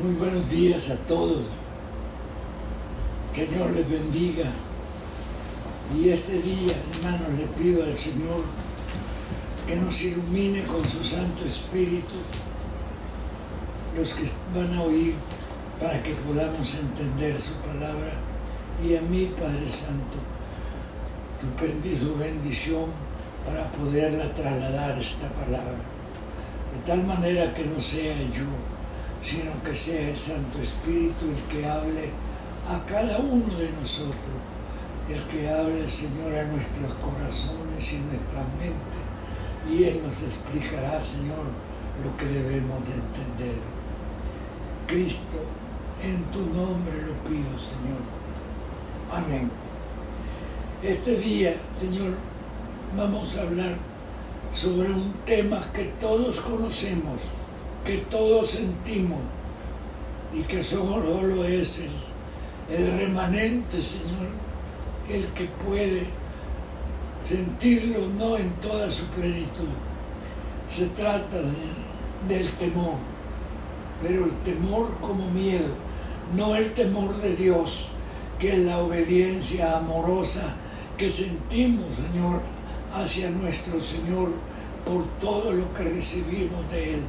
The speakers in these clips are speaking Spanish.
Muy buenos días a todos. Señor les bendiga. Y este día, hermanos, le pido al Señor que nos ilumine con su Santo Espíritu los que van a oír para que podamos entender su palabra. Y a mí, Padre Santo, su bendición para poderla trasladar esta palabra. De tal manera que no sea yo, sino que sea el Santo Espíritu el que hable a cada uno de nosotros, el que hable, Señor, a nuestros corazones y nuestras mentes, y Él nos explicará, Señor, lo que debemos de entender. Cristo, en tu nombre lo pido, Señor. Amén. Este día, Señor, vamos a hablar sobre un tema que todos conocemos, que todos sentimos, y que solo es el remanente, Señor, el que puede sentirlo no en toda su plenitud. Se trata del temor, pero el temor como miedo, no el temor de Dios, que es la obediencia amorosa que sentimos, Señor, hacia nuestro Señor por todo lo que recibimos de Él.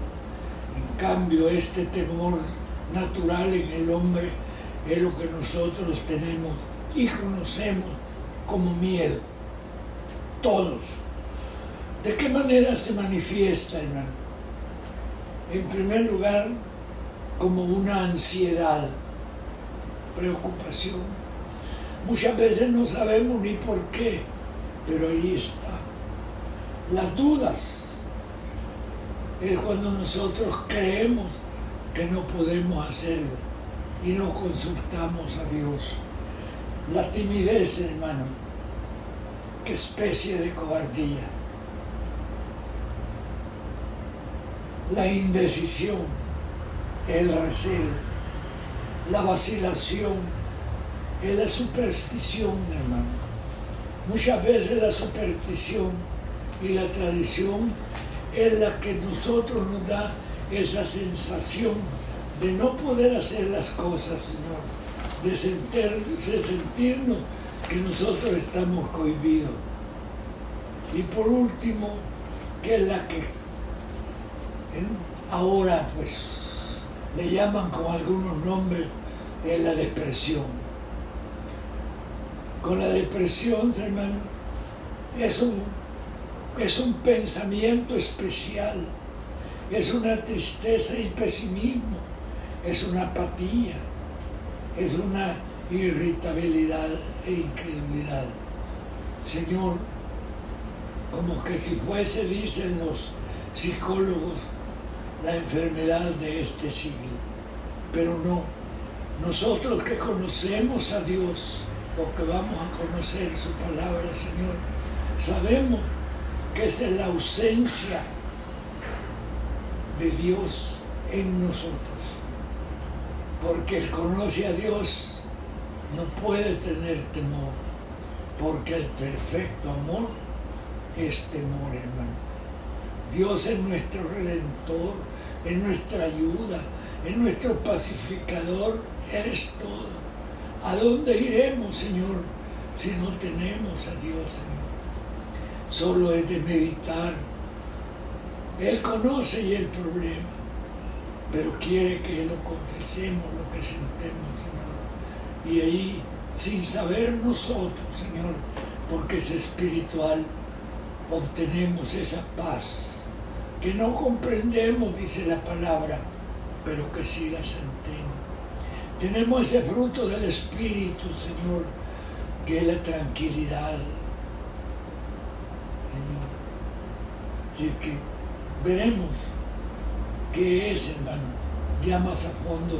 En cambio, este temor natural en el hombre es lo que nosotros tenemos y conocemos como miedo. Todos. ¿De qué manera se manifiesta, hermano? En primer lugar, como una ansiedad, preocupación. Muchas veces no sabemos ni por qué, pero ahí está. Las dudas es cuando nosotros creemos que no podemos hacerlo y no consultamos a Dios. La timidez, hermano, qué especie de cobardía. La indecisión, el recelo, la vacilación, es la superstición, hermano. Muchas veces la superstición y la tradición es la que nosotros nos da esa sensación de no poder hacer las cosas, Señor, de sentirnos que nosotros estamos cohibidos. Y por último, que es la que ahora pues le llaman con algunos nombres, es la depresión. Con la depresión, hermano, es un pensamiento especial, es una tristeza y pesimismo, es una apatía, es una irritabilidad e incredulidad. Señor, como que si fuese, dicen los psicólogos, la enfermedad de este siglo. Pero no, nosotros que conocemos a Dios, o que vamos a conocer su palabra, Señor, sabemos que es la ausencia de Dios en nosotros. Porque el que conoce a Dios no puede tener temor, porque el perfecto amor es temor, hermano. Dios es nuestro Redentor, es nuestra ayuda, es nuestro pacificador, Él es todo. ¿A dónde iremos, Señor, si no tenemos a Dios, Señor? Solo es de meditar. Él conoce ya el problema, pero quiere que lo confesemos, lo que sentemos, Señor. Y ahí, sin saber nosotros, Señor, porque es espiritual, obtenemos esa paz que no comprendemos, dice la palabra, pero que sí la sentimos. Tenemos ese fruto del Espíritu, Señor, que es la tranquilidad, Señor. Así que veremos qué es, hermano, ya más a fondo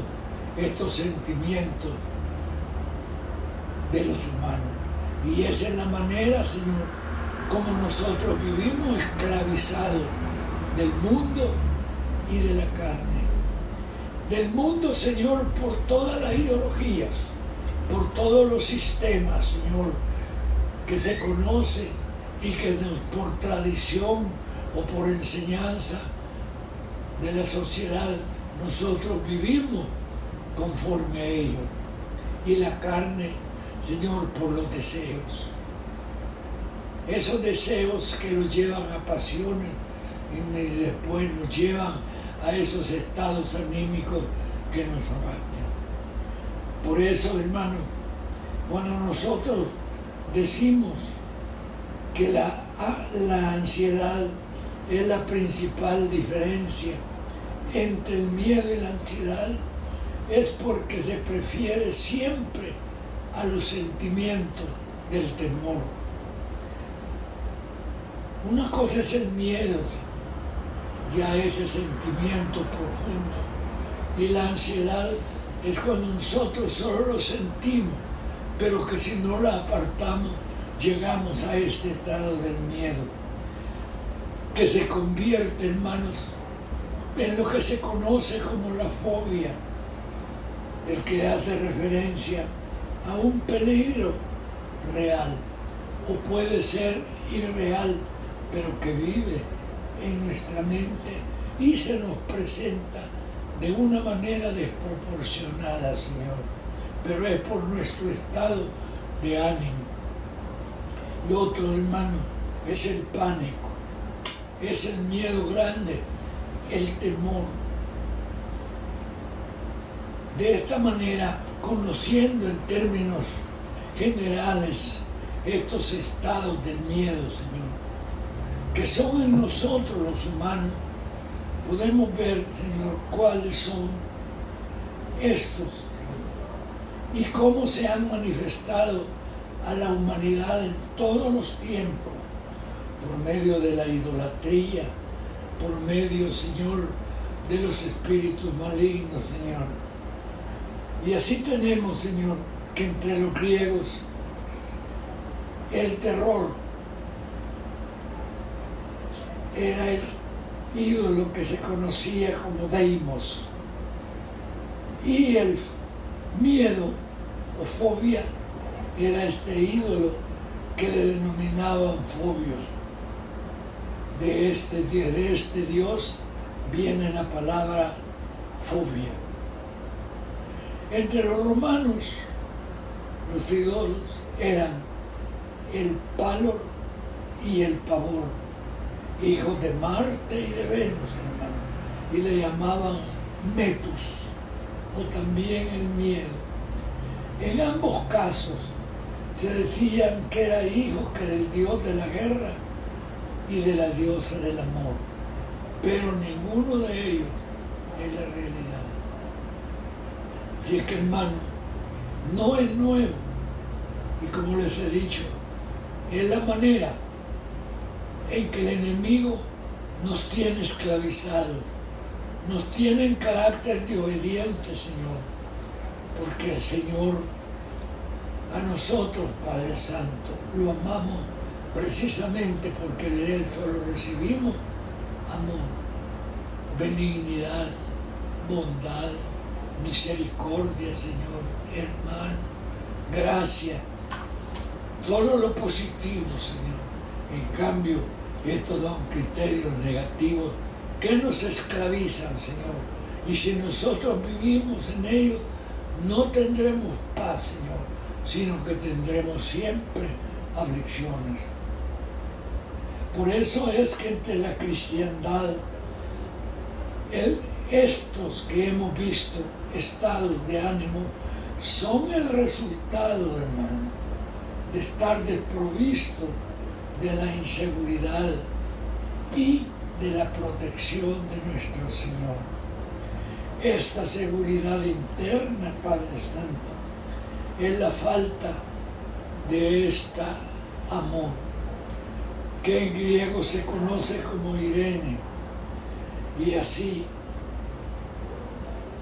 estos sentimientos de los humanos. Y esa es la manera, Señor, como nosotros vivimos esclavizados del mundo y de la carne. Del mundo, Señor, por todas las ideologías, por todos los sistemas, Señor, que se conocen y que por tradición o por enseñanza de la sociedad nosotros vivimos conforme a ello. Y la carne, Señor, por los deseos. Esos deseos que los llevan a pasiones y después nos llevan a esos estados anímicos que nos abaten. Por eso, hermano, cuando nosotros decimos que la ansiedad es la principal diferencia entre el miedo y la ansiedad, es porque se prefiere siempre a los sentimientos del temor. Una cosa es el miedo, ya ese sentimiento profundo, y la ansiedad es cuando nosotros solo lo sentimos, pero que si no la apartamos, llegamos a este estado del miedo, que se convierte, hermanos, en lo que se conoce como la fobia, el que hace referencia a un peligro real, o puede ser irreal, pero que vive en nuestra mente y se nos presenta de una manera desproporcionada, Señor, pero es por nuestro estado de ánimo. Lo otro, hermano, es el pánico, es el miedo grande, el temor. De esta manera, conociendo en términos generales estos estados del miedo, Señor, que son en nosotros los humanos, podemos ver, Señor, cuáles son estos y cómo se han manifestado a la humanidad en todos los tiempos, por medio de la idolatría, por medio, Señor, de los espíritus malignos, Señor. Y así tenemos, Señor, que entre los griegos el terror era el ídolo que se conocía como Deimos, y el miedo o fobia era este ídolo que le denominaban Fobios. De este Dios viene la palabra fobia. Entre los romanos, los ídolos eran el Pálor y el Pavor, hijos de Marte y de Venus, hermano, y le llamaban Metus, o también el miedo. En ambos casos se decían que era hijo que del dios de la guerra y de la diosa del amor, pero ninguno de ellos es la realidad. Así es que, hermano, no es nuevo, y como les he dicho, es la manera en que el enemigo nos tiene esclavizados, nos tiene en carácter de obediente, Señor, porque el Señor a nosotros, Padre Santo, lo amamos precisamente porque de Él solo recibimos amor, benignidad, bondad, misericordia, Señor, hermano, gracia, todo lo positivo, Señor. En cambio, estos son criterios negativos que nos esclavizan, Señor. Y si nosotros vivimos en ellos, no tendremos paz, Señor, sino que tendremos siempre aflicciones. Por eso es que entre la cristiandad, estos que hemos visto, estados de ánimo, son el resultado, hermano, de estar desprovisto de la inseguridad y de la protección de nuestro Señor. Esta seguridad interna, Padre Santo, es la falta de este amor, que en griego se conoce como Irene, y así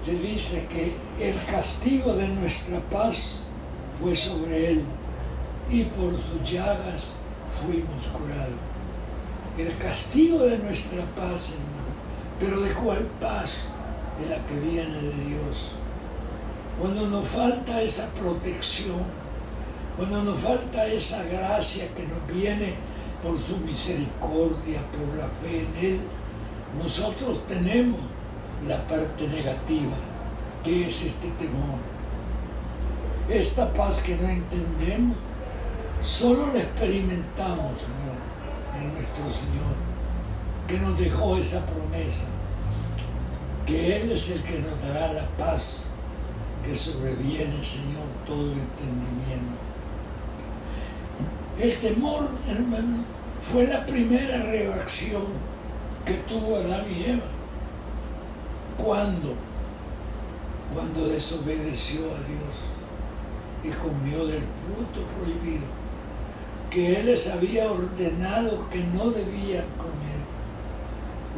se dice que el castigo de nuestra paz fue sobre él, y por sus llagas fuimos curados. El castigo de nuestra paz, hermano, pero ¿de cuál paz? De la que viene de Dios. Cuando nos falta esa protección, cuando nos falta esa gracia que nos viene por su misericordia, por la fe en Él, nosotros tenemos la parte negativa. ¿Qué es este temor? Esta paz que no entendemos, solo la experimentamos, Señor, en nuestro Señor, que nos dejó esa promesa, que Él es el que nos dará la paz que sobreviene, Señor, todo entendimiento. El temor, hermano, fue la primera reacción que tuvo Adán y Eva. ¿Cuándo? Cuando desobedeció a Dios y comió del fruto prohibido, que Él les había ordenado que no debían comer.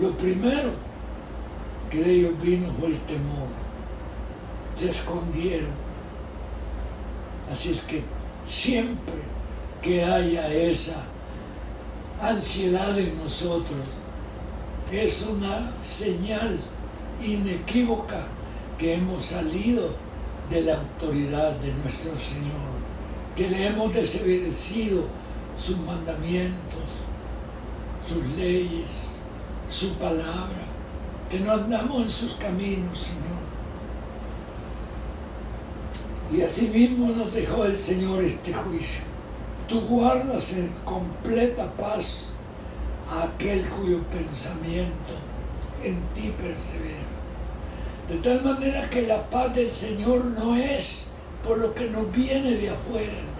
Lo primero que de ellos vino fue el temor. Se escondieron. Así es que siempre que haya esa ansiedad en nosotros, es una señal inequívoca que hemos salido de la autoridad de nuestro Señor, que le hemos desobedecido sus mandamientos, sus leyes, su palabra, que no andamos en sus caminos, Señor. Y asimismo nos dejó el Señor este juicio. Tú guardas en completa paz a aquel cuyo pensamiento en ti persevera. De tal manera que la paz del Señor no es por lo que nos viene de afuera, hermano.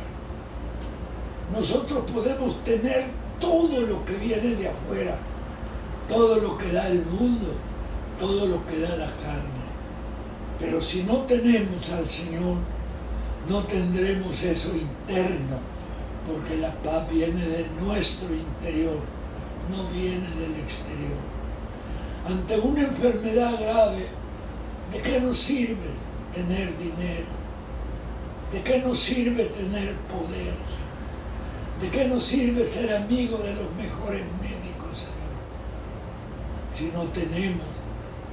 Nosotros podemos tener todo lo que viene de afuera, todo lo que da el mundo, todo lo que da la carne. Pero si no tenemos al Señor, no tendremos eso interno, porque la paz viene de nuestro interior, no viene del exterior. Ante una enfermedad grave, ¿de qué nos sirve tener dinero? ¿De qué nos sirve tener poder? ¿De qué nos sirve ser amigo de los mejores médicos, Señor? Si no tenemos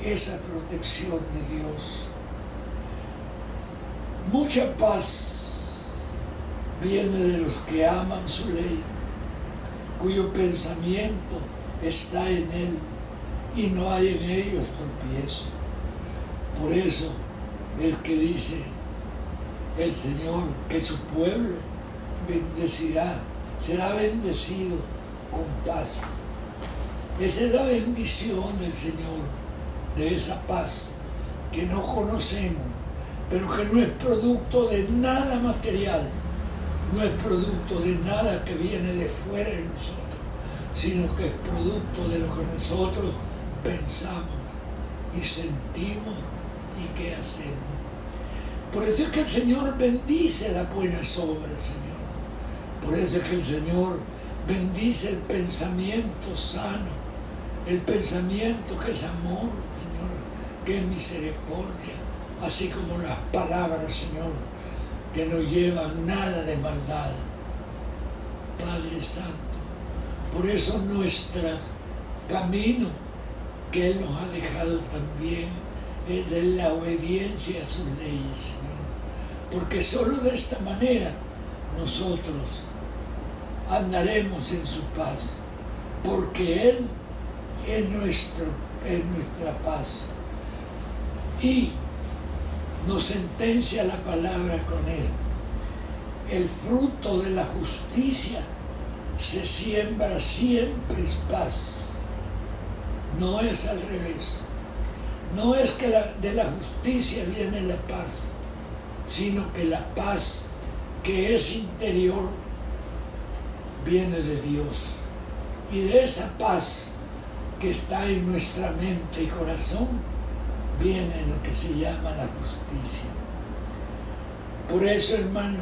esa protección de Dios. Mucha paz viene de los que aman su ley, cuyo pensamiento está en Él y no hay en ellos tropiezo. Por eso, el que dice el Señor que su pueblo bendecirá, será bendecido con paz. Esa es la bendición del Señor, de esa paz que no conocemos, pero que no es producto de nada material, no es producto de nada que viene de fuera de nosotros, sino que es producto de lo que nosotros pensamos y sentimos y qué hacemos. Por eso es que el Señor bendice las buenas obras, Señor. Por eso es que el Señor bendice el pensamiento sano, el pensamiento que es amor, Señor, que es misericordia, así como las palabras, Señor, que no llevan nada de maldad. Padre Santo, por eso nuestro camino que Él nos ha dejado también es de la obediencia a sus leyes, Señor. Porque solo de esta manera nosotros andaremos en su paz, porque Él es nuestra paz. Y nos sentencia la palabra con Él. El fruto de la justicia se siembra siempre es paz. No es al revés. No es que de la justicia viene la paz, sino que la paz que es interior viene de Dios. Y de esa paz que está en nuestra mente y corazón viene lo que se llama la justicia. Por eso, hermano,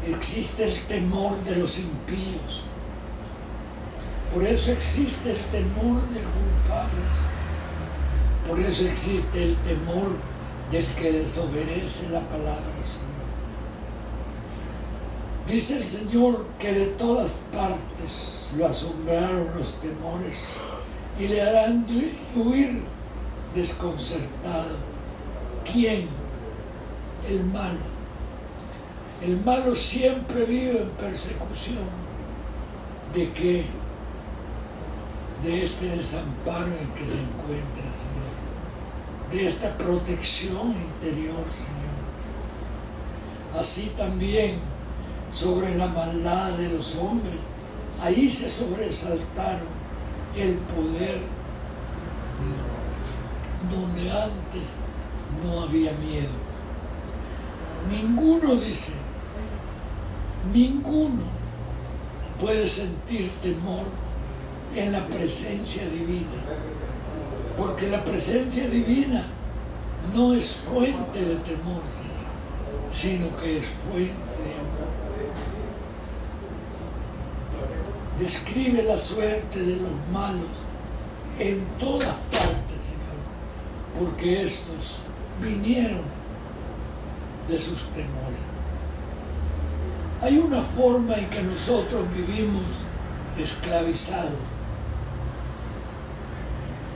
existe el temor de los impíos. Por eso existe el temor del culpable. Por eso existe el temor del que desobedece la palabra, Señor. Dice el Señor que de todas partes lo asombraron los temores y le harán huir desconcertado. ¿Quién? El malo. El malo siempre vive en persecución. ¿De qué? De este desamparo en que se encuentra, Señor. de esta protección interior, Señor. Así también sobre la maldad de los hombres, ahí se sobresaltaron el poder donde antes no había miedo. Ninguno, dice, ninguno puede sentir temor en la presencia divina, porque la presencia divina no es fuente de temor, sino que es fuente de amor. Describe la suerte de los malos en todas partes, Señor, porque estos vinieron de sus temores. Hay una forma en que nosotros vivimos esclavizados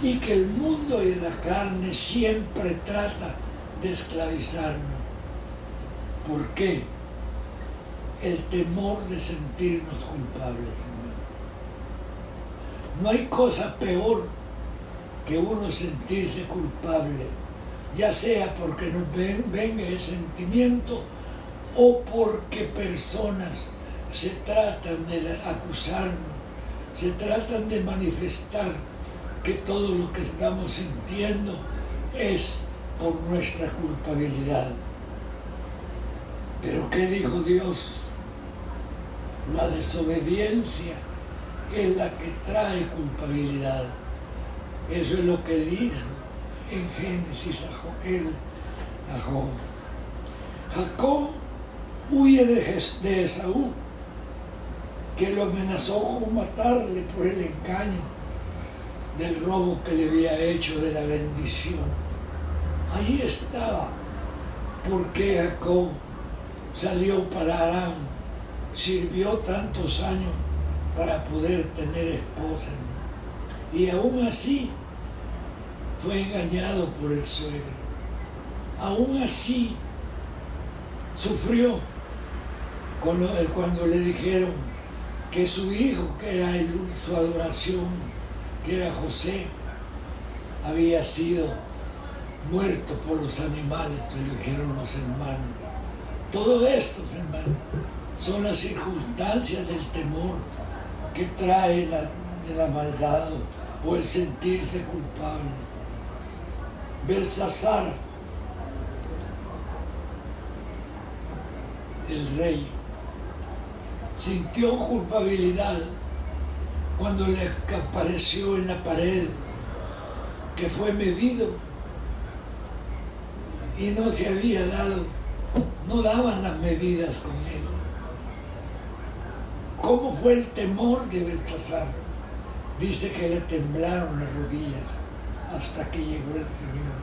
y que el mundo y la carne siempre trata de esclavizarnos. ¿Por qué? El temor de sentirnos culpables, Señor. No hay cosa peor que uno sentirse culpable, ya sea porque nos venga el sentimiento o porque personas se tratan de acusarnos, se tratan de manifestar que todo lo que estamos sintiendo es por nuestra culpabilidad. Pero ¿qué dijo Dios? La desobediencia es la que trae culpabilidad. Eso es lo que dice en Génesis a Job. Jacob huye de Esaú, que lo amenazó con matarle por el engaño del robo que le había hecho de la bendición. Ahí estaba porque Jacob salió para Aram, sirvió tantos años para poder tener esposa, y aún así fue engañado por el suegro. Aún así sufrió cuando le dijeron que su hijo, que era su adoración, que era José, había sido muerto por los animales, se lo dijeron los hermanos. Todo esto, hermanos, son las circunstancias del temor que trae la maldad o el sentirse culpable. Belsasar, el rey, sintió culpabilidad cuando le apareció en la pared que fue medido y no se había dado, no daban las medidas con él. ¿Cómo fue el temor de Belsasar? Dice que le temblaron las rodillas hasta que llegó el Señor.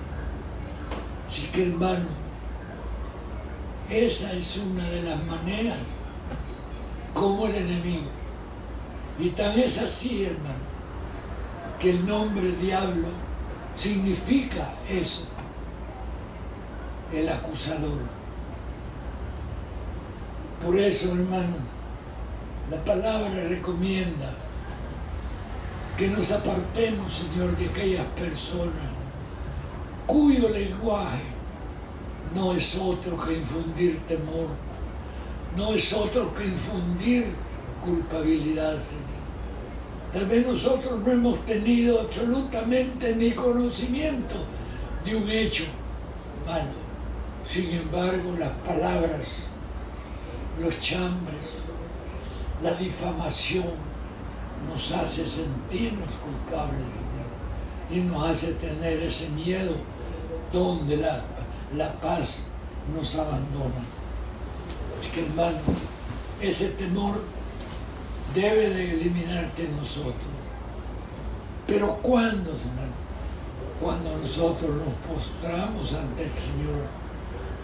Así que, hermano, esa es una de las maneras como el enemigo. Y tan es así, hermano, que el nombre diablo significa eso, el acusador. Por eso, hermano, la palabra recomienda que nos apartemos, Señor, de aquellas personas cuyo lenguaje no es otro que infundir temor, no es otro que infundir culpabilidad, Señor. Tal vez nosotros no hemos tenido absolutamente ni conocimiento de un hecho malo. Sin embargo, las palabras, los chambres, la difamación nos hace sentirnos culpables, Señor, y nos hace tener ese miedo donde la paz nos abandona. Así que, hermanos, ese temor debe de eliminarse en nosotros. Pero ¿cuándo, Señor? Cuando nosotros nos postramos ante el Señor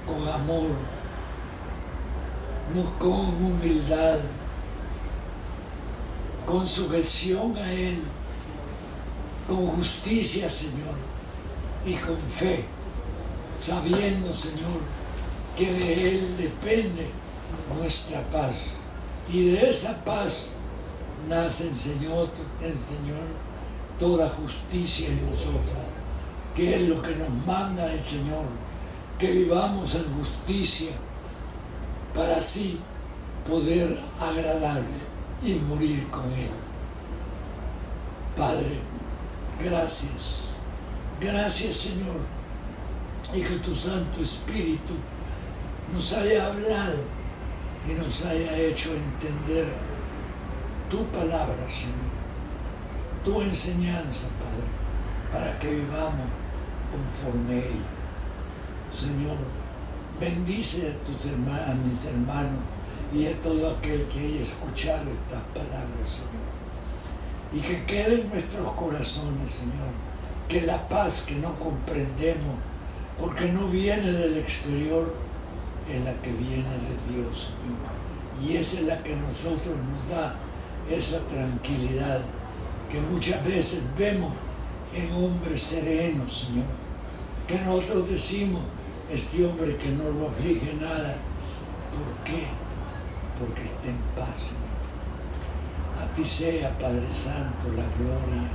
con amor, con humildad, con sujeción a Él, con justicia, Señor, y con fe, sabiendo, Señor, que de Él depende nuestra paz. Y de esa paz nace, Señor, toda justicia en nosotros. que es lo que nos manda el Señor, que vivamos en justicia para así poder agradarle y morir con Él. Padre, gracias, gracias Señor, y que tu Santo Espíritu nos haya hablado y nos haya hecho entender tu palabra, Señor, tu enseñanza, Padre, para que vivamos conforme a ella. Señor, bendice a tus hermanos, a mis hermanos y a todo aquel que haya escuchado estas palabras, Señor. Y que quede en nuestros corazones, Señor, que la paz que no comprendemos, porque no viene del exterior, es la que viene de Dios, Señor. Y esa es la que a nosotros nos da esa tranquilidad que muchas veces vemos en hombres serenos, Señor. Que nosotros decimos, este hombre que no lo aflige nada. ¿Por qué? Porque está en paz, Señor. A ti sea, Padre Santo, la gloria,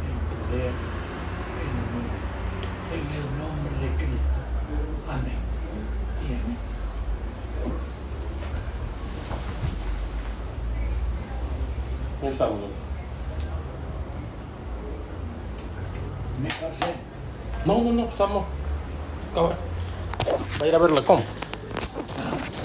el poder, el honor, en el nombre de Cristo. Amén y amén. Un saludo. Me pasé. No, estamos. Va a ir a verla, ¿cómo?